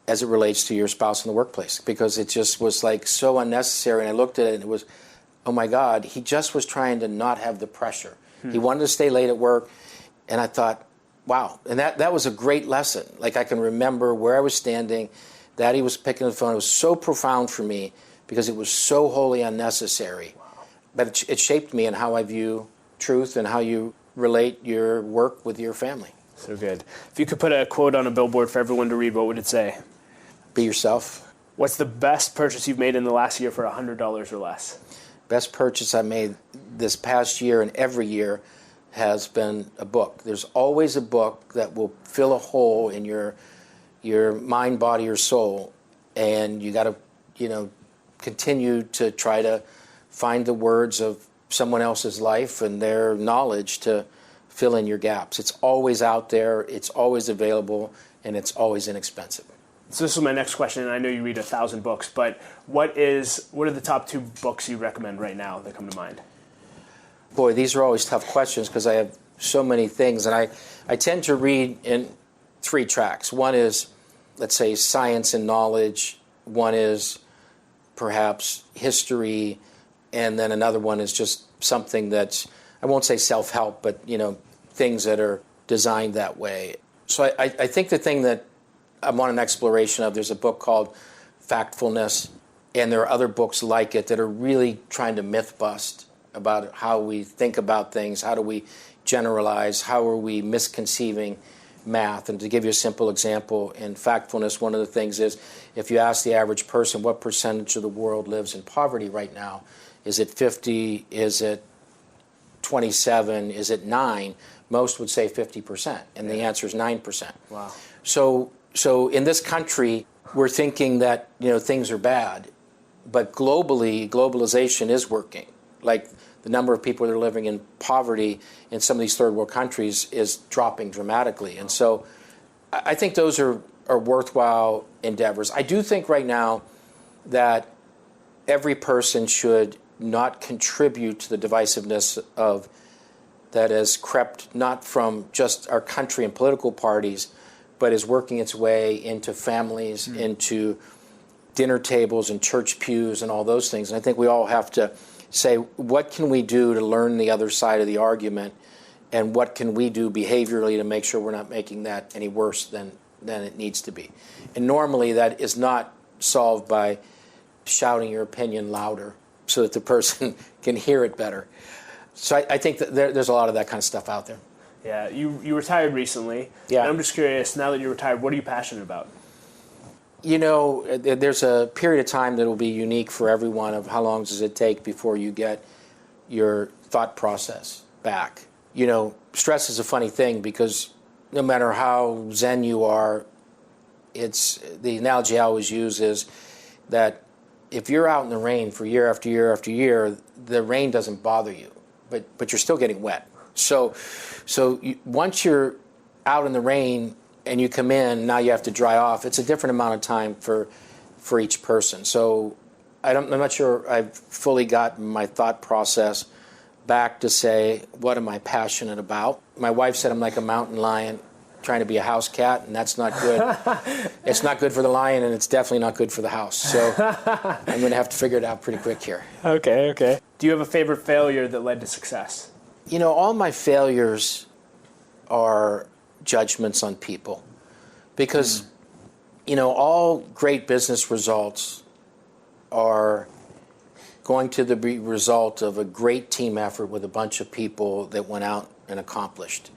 as it relates to your spouse in the workplace, because it just was like so unnecessary. And I looked at it and it was, oh my God, he just was trying to not have the pressure. He wanted to stay late at work. And I thought, wow. And that was a great lesson. Like, I can remember where I was standing, that he was picking the phone. It was so profound for me because it was so wholly unnecessary. Wow. But it shaped me in how I view truth and how you relate your work with your family. So good. If you could put a quote on a billboard for everyone to read, what would it say? Be yourself. What's the best purchase you've made in the last year for $100 or less? Best purchase I made this past year and every year has been a book. There's always a book that will fill a hole in your mind, body, or soul, and you got to, continue to try to find the words of someone else's life and their knowledge to fill in your gaps. It's always out there, it's always available, and it's always inexpensive. So this is my next question, and I know you read 1,000 books, but what are the top 2 books you recommend right now that come to mind? Boy, these are always tough questions because I have so many things, and I tend to read in 3 tracks. One is, let's say, science and knowledge. One is perhaps history, and then another one is just something that's, I won't say self-help, but things that are designed that way. So I think the thing that I'm on an exploration of, there's a book called Factfulness, and there are other books like it that are really trying to myth bust about how we think about things, how do we generalize, how are we misconceiving math. And to give you a simple example, in Factfulness, one of the things is, if you ask the average person what percentage of the world lives in poverty right now, is it 50, is it 27, is it 9? Most would say 50%, and the answer is 9%. Wow. So in this country, we're thinking that things are bad, but globally, globalization is working. Like, the number of people that are living in poverty in some of these third world countries is dropping dramatically. And so I think those are worthwhile endeavors. I do think right now that every person should not contribute to the divisiveness that has crept not from just our country and political parties, but is working its way into families, into dinner tables and church pews and all those things. And I think we all have to say, what can we do to learn the other side of the argument, and what can we do behaviorally to make sure we're not making that any worse than it needs to be. And normally that is not solved by shouting your opinion louder so that the person can hear it better. So I think that there's a lot of that kind of stuff out there. Yeah, you retired recently. Yeah. And I'm just curious, now that you're retired, what are you passionate about? You know, there's a period of time that will be unique for everyone of how long does it take before you get your thought process back. You know, stress is a funny thing because no matter how zen you are, it's the analogy I always use is that if you're out in the rain for year after year after year, the rain doesn't bother you, but you're still getting wet. So once you're out in the rain and you come in, now you have to dry off. It's a different amount of time for each person. So I'm not sure I've fully gotten my thought process back to say, what am I passionate about? My wife said I'm like a mountain lion trying to be a house cat, and that's not good. It's not good for the lion, and it's definitely not good for the house. So I'm going to have to figure it out pretty quick here. Okay. Do you have a favorite failure that led to success? You know, all my failures are judgments on people because, you know, all great business results are going to be result of a great team effort with a bunch of people that went out and accomplished.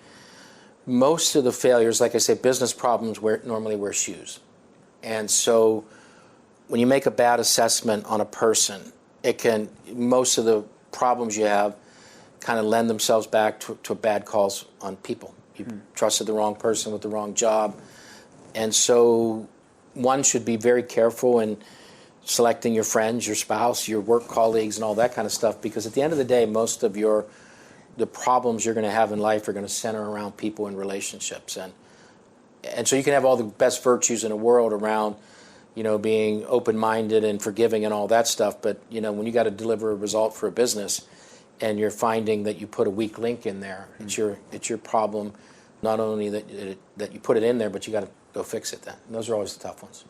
Most of the failures, like I say, business problems normally wear shoes. And so when you make a bad assessment on a person, most of the problems you have kind of lend themselves back to bad calls on people. You trusted the wrong person with the wrong job. And so one should be very careful in selecting your friends, your spouse, your work colleagues, and all that kind of stuff, because at the end of the day, most of the problems you're going to have in life are going to center around people and relationships. And so you can have all the best virtues in the world around, you know, being open-minded and forgiving and all that stuff, but, you know, when you got to deliver a result for a business and you're finding that you put a weak link in there, it's your problem, not only that you put it in there, but you got to go fix it then. And those are always the tough ones.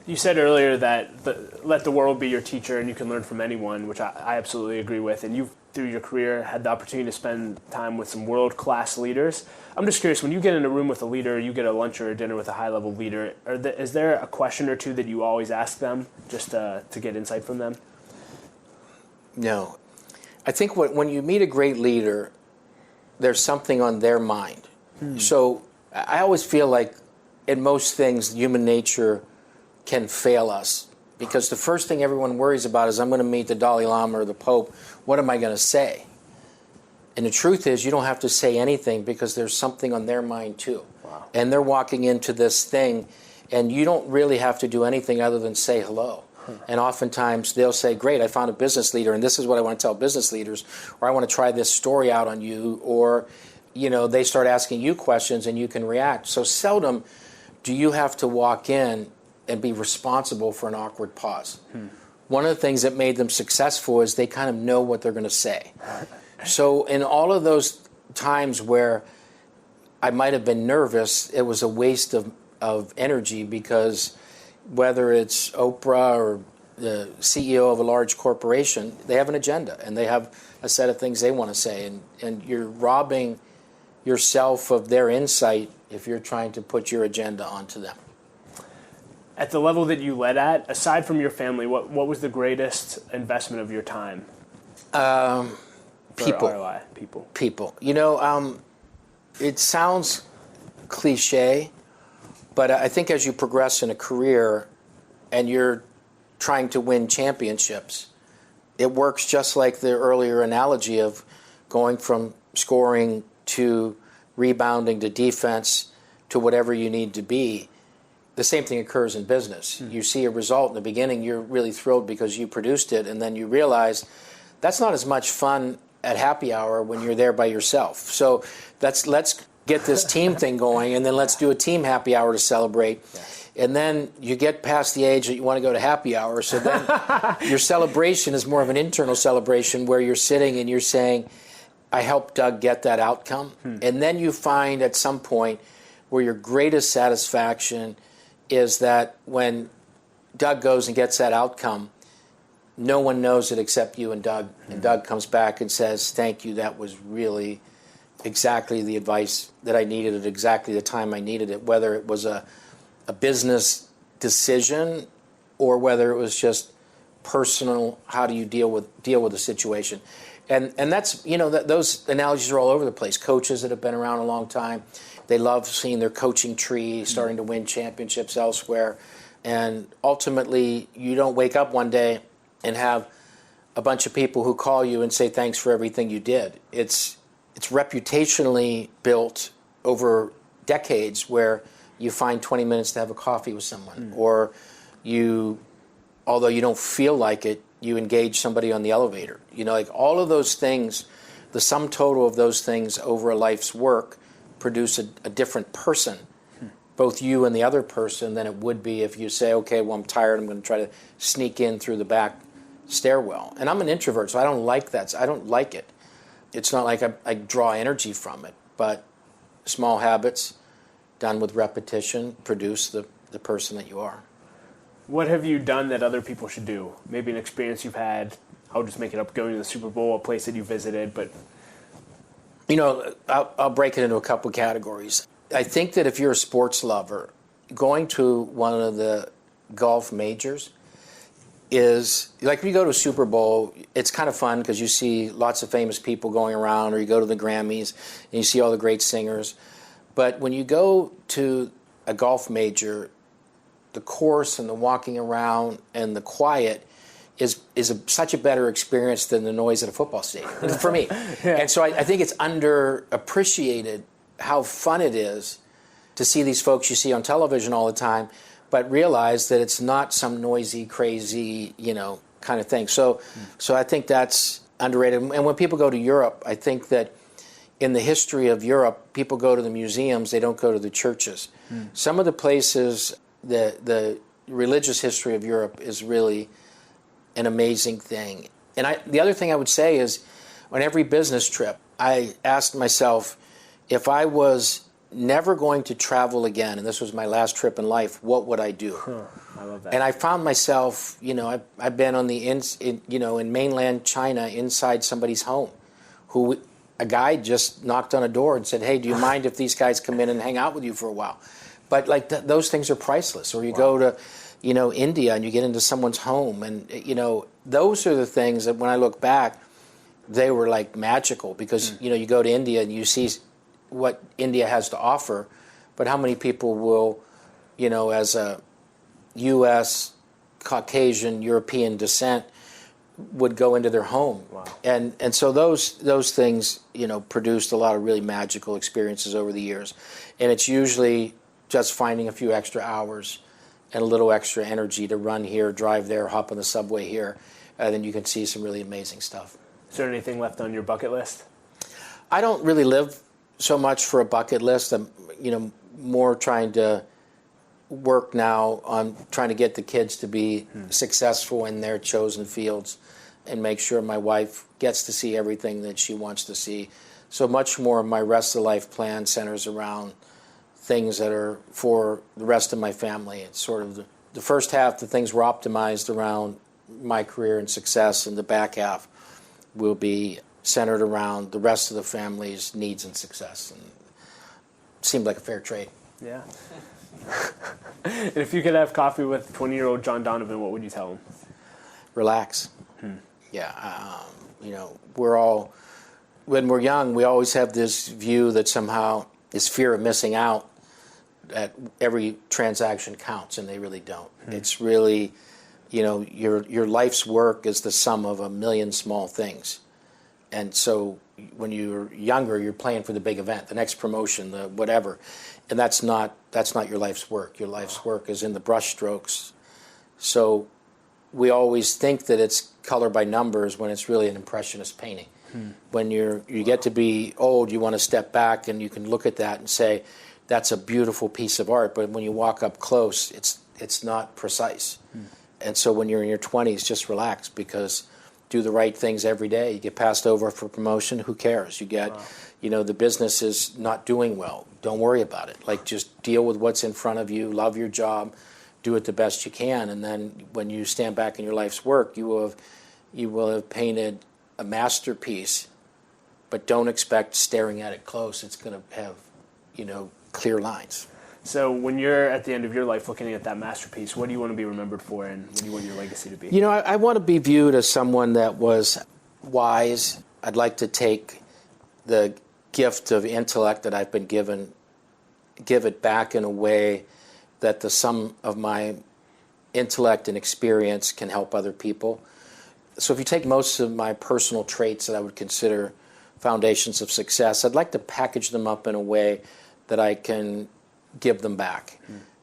You said earlier that let the world be your teacher and you can learn from anyone, which I absolutely agree with. And you've, through your career, had the opportunity to spend time with some world-class leaders. I'm just curious, when you get in a room with a leader, you get a lunch or a dinner with a high-level leader, is there a question or two that you always ask them just to get insight from them? No. I think when you meet a great leader, there's something on their mind. So I always feel like in most things, human nature can fail us, because the first thing everyone worries about is, I'm going to meet the Dalai Lama or the Pope. What am I going to say? And the truth is, you don't have to say anything because there's something on their mind too. Wow. And they're walking into this thing, and you don't really have to do anything other than say hello. And oftentimes they'll say, great, I found a business leader, and this is what I want to tell business leaders, or I want to try this story out on you, or, you know, they start asking you questions and you can react. So seldom do you have to walk in and be responsible for an awkward pause. One of the things that made them successful is they kind of know what they're going to say. So in all of those times where I might have been nervous, it was a waste of energy, because whether it's Oprah or the CEO of a large corporation, they have an agenda and they have a set of things they want to say, and you're robbing yourself of their insight if you're trying to put your agenda onto them. At the level that you led at, aside from your family, what was the greatest investment of your time? People. ROI, people. People. You know, it sounds cliche, but I think as you progress in a career and you're trying to win championships, it works just like the earlier analogy of going from scoring to rebounding to defense to whatever you need to be. The same thing occurs in business. You see a result in the beginning, you're really thrilled because you produced it, and then you realize that's not as much fun at happy hour when you're there by yourself. So let's get this team thing going, and then let's do a team happy hour to celebrate. And then you get past the age that you want to go to happy hour, so then your celebration is more of an internal celebration where you're sitting and you're saying, I helped Doug get that outcome. And then you find at some point where your greatest satisfaction is that when Doug goes and gets that outcome, no one knows it except you and Doug. And Doug comes back and says, thank you, that was really exactly the advice that I needed at exactly the time I needed it, whether it was a business decision or whether it was just personal, how do you deal with the situation. And that's, those analogies are all over the place. Coaches that have been around a long time, they love seeing their coaching tree starting to win championships elsewhere. And ultimately, you don't wake up one day and have a bunch of people who call you and say thanks for everything you did. It's reputationally built over decades where you find 20 minutes to have a coffee with someone, or you, although you don't feel like it, you engage somebody on the elevator. Like all of those things, the sum total of those things over a life's work produce a different person, both you and the other person, than it would be if you say, okay, well, I'm tired, I'm going to try to sneak in through the back stairwell. And I'm an introvert, so I don't like that. I don't like it. It's not like I draw energy from it, but small habits done with repetition produce the person that you are. What have you done that other people should do? Maybe an experience you've had, I'll just make it up, going to the Super Bowl, a place that you visited, but... I'll break it into a couple categories. I think that if you're a sports lover, going to one of the golf majors is, like when you go to a Super Bowl, it's kind of fun because you see lots of famous people going around, or you go to the Grammys and you see all the great singers. But when you go to a golf major, the course and the walking around and the quiet is such a better experience than the noise at a football stadium for me. Yeah. And so I think it's underappreciated how fun it is to see these folks you see on television all the time, but realize that it's not some noisy, crazy, kind of thing. So I think that's underrated. And when people go to Europe, I think that in the history of Europe, people go to the museums, they don't go to the churches. Some of the places, the religious history of Europe is really an amazing thing. And the other thing I would say is, on every business trip, I asked myself, if I was never going to travel again, and this was my last trip in life, what would I do? I love that. And I found myself, I've been on in mainland China, inside somebody's home, who a guy just knocked on a door and said, hey, do you mind if these guys come in and hang out with you for a while? But like those things are priceless. Or you go to, India and you get into someone's home, and those are the things that when I look back, they were like magical, because you go to India and you see what India has to offer, but how many people will, as a U.S. Caucasian European descent, would go into their home? Wow. And so those things produced a lot of really magical experiences over the years, and it's usually just finding a few extra hours and a little extra energy to run here, drive there, hop on the subway here, and then you can see some really amazing stuff. Is there anything left on your bucket list? I don't really live so much for a bucket list. I'm, more trying to work now on trying to get the kids to be successful in their chosen fields, and make sure my wife gets to see everything that she wants to see. So much more of my rest of life plan centers around things that are for the rest of my family. It's sort of the first half, the things were optimized around my career and success, and the back half will be centered around the rest of the family's needs and success. And it seemed like a fair trade. Yeah. And if you could have coffee with 20-year-old John Donovan, what would you tell him? Relax. Yeah. We're all, when we're young, we always have this view that somehow is fear of missing out, that every transaction counts, and they really don't. It's really, your life's work is the sum of a million small things. And so when you're younger, you're playing for the big event, the next promotion, the whatever. And that's not your life's work. Your life's work is in the brushstrokes. So we always think that it's color by numbers when it's really an impressionist painting. When you get to be old, you want to step back and you can look at that and say, that's a beautiful piece of art. But when you walk up close, it's not precise. And so when you're in your 20s, just relax, because do the right things every day. You get passed over for promotion, who cares? You get, the business is not doing well. Don't worry about it. Like, just deal with what's in front of you, love your job, do it the best you can. And then when you stand back in your life's work, you will have painted a masterpiece, but don't expect staring at it close. It's going to have, clear lines. So when you're at the end of your life looking at that masterpiece, what do you want to be remembered for, and what do you want your legacy to be? You know, I want to be viewed as someone that was wise. I'd like to take the gift of intellect that I've been given, give it back in a way that the sum of my intellect and experience can help other people. So if you take most of my personal traits that I would consider foundations of success, I'd like to package them up in a way that I can give them back.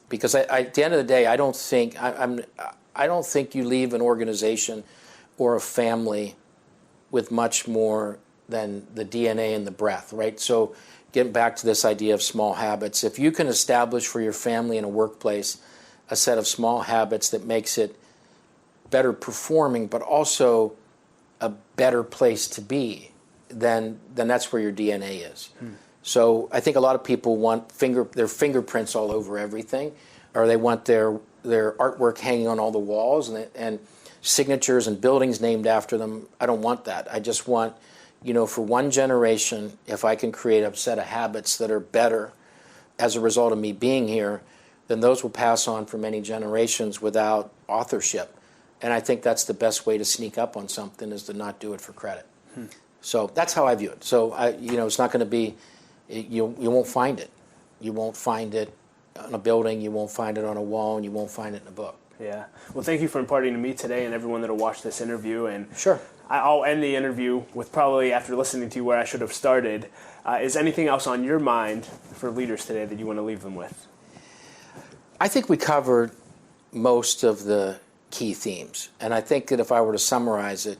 Because at the end of the day, I don't think you leave an organization or a family with much more than the DNA and the breath, right? So getting back to this idea of small habits, if you can establish for your family in a workplace a set of small habits that makes it better performing, but also a better place to be, then that's where your DNA is. So I think a lot of people want their fingerprints all over everything, or they want their artwork hanging on all the walls and signatures and buildings named after them. I don't want that. I just want, for one generation, if I can create a set of habits that are better as a result of me being here, then those will pass on for many generations without authorship. And I think that's the best way to sneak up on something, is to not do it for credit. So that's how I view it. So it's not going to be, you won't find it. You won't find it on a building, you won't find it on a wall, and you won't find it in a book. Yeah. Well, thank you for imparting to me today and everyone that will watch this interview. And Sure. I'll end the interview with, probably after listening to you, where I should have started. Is anything else on your mind for leaders today that you want to leave them with? I think we covered most of the key themes. And I think that if I were to summarize it,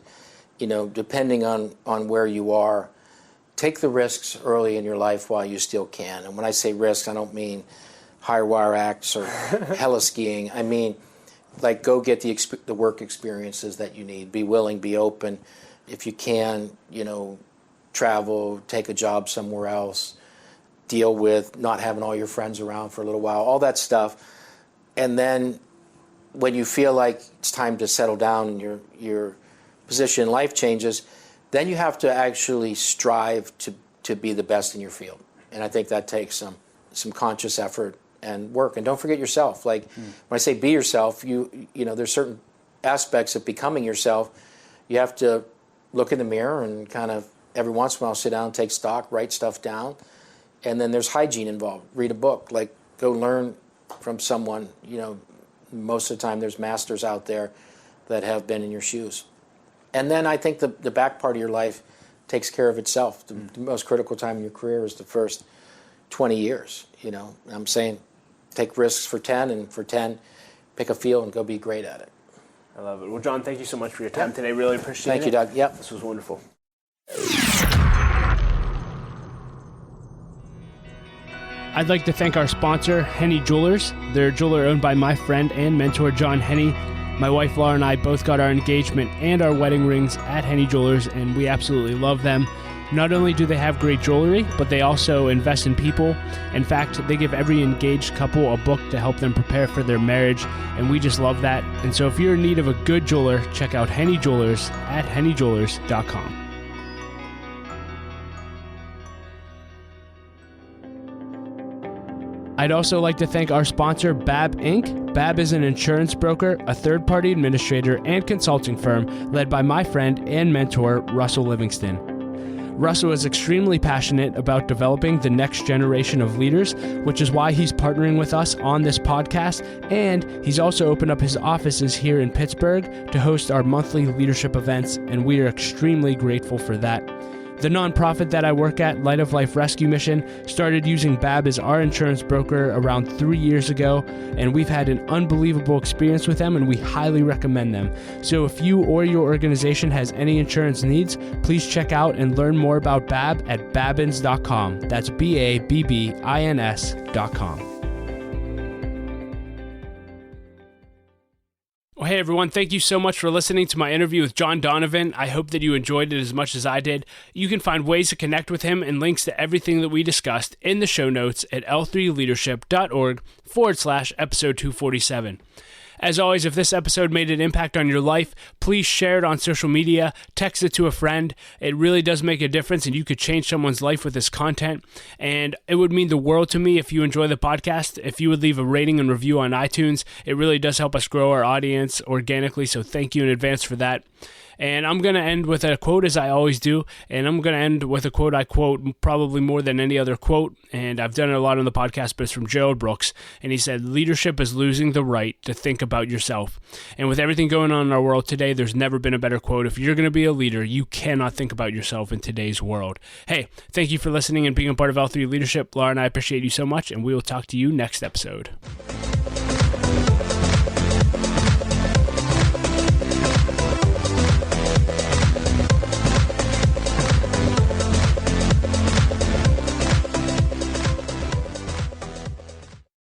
depending on where you are, take the risks early in your life while you still can. And when I say risks, I don't mean high wire acts or heli-skiing. I mean, like, go get the work experiences that you need. Be willing, be open. If you can, travel, take a job somewhere else, deal with not having all your friends around for a little while, all that stuff. And then when you feel like it's time to settle down and your position in life changes, then you have to actually strive to be the best in your field. And I think that takes some conscious effort and work. And don't forget yourself. Like, when I say be yourself, there's certain aspects of becoming yourself. You have to look in the mirror and kind of every once in a while sit down, take stock, write stuff down. And then there's hygiene involved. Read a book. Like, go learn from someone. Most of the time there's masters out there that have been in your shoes. And then I think the back part of your life takes care of itself. The most critical time in your career is the first 20 years. I'm saying take risks for 10, and for 10, pick a field and go be great at it. I love it. Well, John, thank you so much for your time today. Really appreciate it. Thank you, Doug. Yep. This was wonderful. I'd like to thank our sponsor, Henny Jewelers. They're a jeweler owned by my friend and mentor, John Henny. My wife, Laura, and I both got our engagement and our wedding rings at Henny Jewelers, and we absolutely love them. Not only do they have great jewelry, but they also invest in people. In fact, they give every engaged couple a book to help them prepare for their marriage, and we just love that. And so if you're in need of a good jeweler, check out Henny Jewelers at hennyjewelers.com. I'd also like to thank our sponsor, Babb Inc. Babb is an insurance broker, a third-party administrator, and consulting firm led by my friend and mentor, Russell Livingston. Russell is extremely passionate about developing the next generation of leaders, which is why he's partnering with us on this podcast, and he's also opened up his offices here in Pittsburgh to host our monthly leadership events, and we are extremely grateful for that. The nonprofit that I work at, Light of Life Rescue Mission, started using Babb as our insurance broker around 3 years ago, and we've had an unbelievable experience with them, and we highly recommend them. So if you or your organization has any insurance needs, please check out and learn more about Babb at babbins.com. That's BABBINS.com. Well, hey everyone, thank you so much for listening to my interview with John Donovan. I hope that you enjoyed it as much as I did. You can find ways to connect with him and links to everything that we discussed in the show notes at l3leadership.org/episode 247. As always, if this episode made an impact on your life, please share it on social media, text it to a friend. It really does make a difference, and you could change someone's life with this content. And it would mean the world to me if you enjoy the podcast. If you would leave a rating and review on iTunes, it really does help us grow our audience organically, so thank you in advance for that. And I'm going to end with a quote, as I always do, and I'm going to end with a quote I quote probably more than any other quote, and I've done it a lot on the podcast, but it's from Gerald Brooks, and he said, "Leadership is losing the right to think about yourself." And with everything going on in our world today, there's never been a better quote. If you're going to be a leader, you cannot think about yourself in today's world. Hey, thank you for listening and being a part of L3 Leadership. Laura and I appreciate you so much, and we will talk to you next episode.